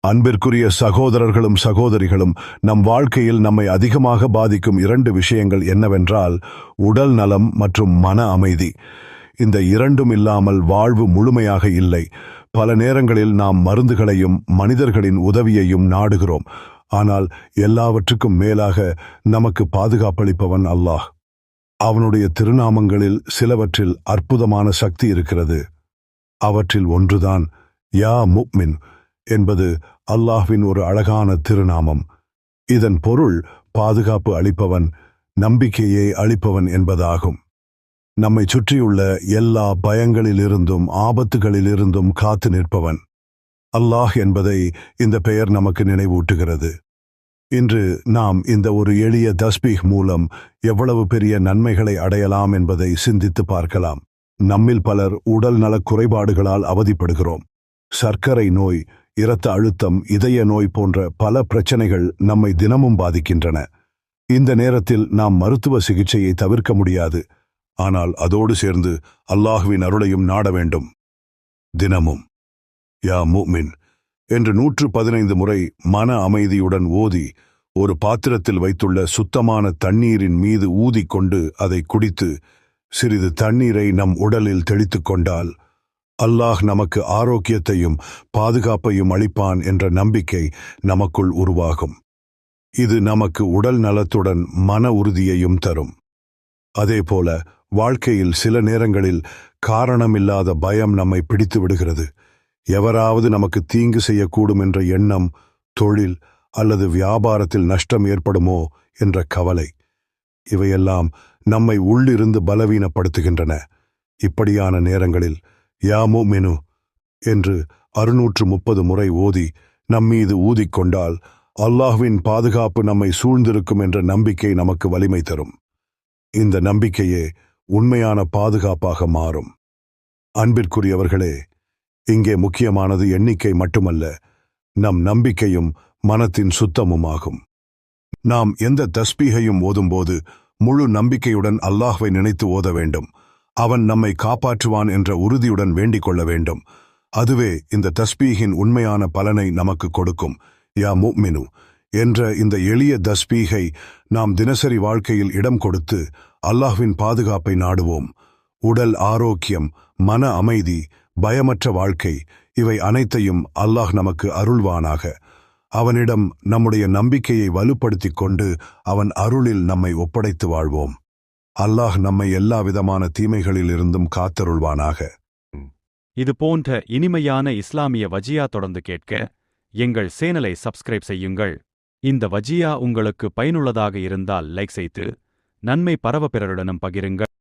அன்பிற்குரிய சகோதரர்களும் சகோதரிகளும், நம் வாழ்க்கையில் நம்மை அதிகமாக பாதிக்கும் இரண்டு விஷயங்கள் என்னவென்றால் உடல் நலம் மற்றும் மன அமைதி. இந்த இரண்டும் இல்லாமல் வாழ்வு முழுமையாக இல்லை. பல நேரங்களில் நாம் மருந்துகளையும் மனிதர்களின் உதவியையும் நாடுகிறோம். ஆனால் எல்லாவற்றுக்கும் மேலாக நமக்கு பாதுகாப்பளிப்பவன் அல்லாஹ். அவனுடைய திருநாமங்களில் சிலவற்றில் அற்புதமான சக்தி இருக்கிறது. அவற்றில் ஒன்றுதான் யா முஃமின் என்பது அல்லாஹ்வின் ஒரு அழகான திருநாமம். இதன் பொருள் பாதுகாப்பு அளிப்பவன், நம்பிக்கையை அளிப்பவன் என்பதாகும். நம்மை சுற்றியுள்ள எல்லா பயங்களிலிருந்தும் ஆபத்துகளிலிருந்தும் காத்து நிற்பவன் அல்லாஹ் என்பதை இந்த பெயர் நமக்கு நினைவூட்டுகிறது. இன்று நாம் இந்த ஒரு எளிய தஸ்பீஹ் மூலம் எவ்வளவு பெரிய நன்மைகளை அடையலாம் என்பதை சிந்தித்து பார்க்கலாம். நம்மில் பலர் உடல் நலக் குறைபாடுகளால் அவதிப்படுகிறோம். சர்க்கரை நோய், இரத்த அழுத்தம், இதய நோய் போன்ற பல பிரச்சனைகள் நம்மை தினமும் பாதிக்கின்றன. இந்த நேரத்தில் நாம் மருத்துவ சிகிச்சையை தவிர்க்க முடியாது. ஆனால் அதோடு சேர்ந்து அல்லாஹ்வின் அருளையும் நாட வேண்டும். தினமும் யா முஃமின் என்று 115 முறை மன அமைதியுடன் ஓதி, ஒரு பாத்திரத்தில் வைத்துள்ள சுத்தமான தண்ணீரின் மீது ஊதிக்கொண்டு அதை குடித்து சிறிது தண்ணீரை நம் உடலில் தெளித்துக் கொண்டால் அல்லாஹ் நமக்கு ஆரோக்கியத்தையும் பாதுகாப்பையும் அளிப்பான் என்ற நம்பிக்கை நமக்குள் உருவாகும். இது நமக்கு உடல் நலத்துடன் மன உறுதியையும் தரும். அதேபோல வாழ்க்கையில் சில நேரங்களில் காரணமில்லாத பயம் நம்மை பிடித்து விடுகிறது. எவராவது நமக்கு தீங்கு செய்யக்கூடும் என்ற எண்ணம், தொழில் அல்லது வியாபாரத்தில் நஷ்டம் ஏற்படுமோ என்ற கவலை, இவையெல்லாம் நம்மை உள்ளிருந்து பலவீனப்படுத்துகின்றன. இப்படியான நேரங்களில் யா முஃமினு என்று 630 முறை ஓதி நம்மீது ஊதிக்கொண்டால் அல்லாஹ்வின் பாதுகாப்பு நம்மை சூழ்ந்திருக்கும் என்ற நம்பிக்கை நமக்கு வலிமை தரும். இந்த நம்பிக்கையே உண்மையான பாதுகாப்பாக மாறும். அன்பிற்குரியவர்களே, இங்கே முக்கியமானது எண்ணிக்கை மட்டுமல்ல, நம் நம்பிக்கையும் மனத்தின் சுத்தமுமாகும். நாம் எந்த தஸ்பீஹையும் ஓதும்போது முழு நம்பிக்கையுடன் அல்லாஹ்வை நினைத்து ஓத வேண்டும். அவன் நம்மை காப்பாற்றுவான் என்ற உறுதியுடன் வேண்டிக் கொள்ள வேண்டும். அதுவே இந்த தஸ்பீஹின் உண்மையான பலனை நமக்கு கொடுக்கும். யா முஃமினு என்ற இந்த எளிய தஸ்பீஹை நாம் தினசரி வாழ்க்கையில் இடம் கொடுத்து அல்லாஹ்வின் பாதுகாப்பை நாடுவோம். உடல் ஆரோக்கியம், மன அமைதி, பயமற்ற வாழ்க்கை, இவை அனைத்தையும் அல்லாஹ் நமக்கு அருள்வானாக. அவனிடம் நம்முடைய நம்பிக்கையை வலுப்படுத்திக் கொண்டு அவன் அருளில் நம்மை ஒப்படைத்து வாழ்வோம். அல்லாஹ் நம்மை எல்லா விதமான தீமைகளிலிருந்தும் காத்தருள்வானாக. இது போன்ற இனிமையான இஸ்லாமிய வஜியா தொடர்ந்து கேட்க எங்கள் சேனலை சப்ஸ்கிரைப் செய்யுங்கள். இந்த வஜியா உங்களுக்கு பயனுள்ளதாக இருந்தால் லைக் செய்து நன்மை பரவ பிறருடனும் பகிருங்கள்.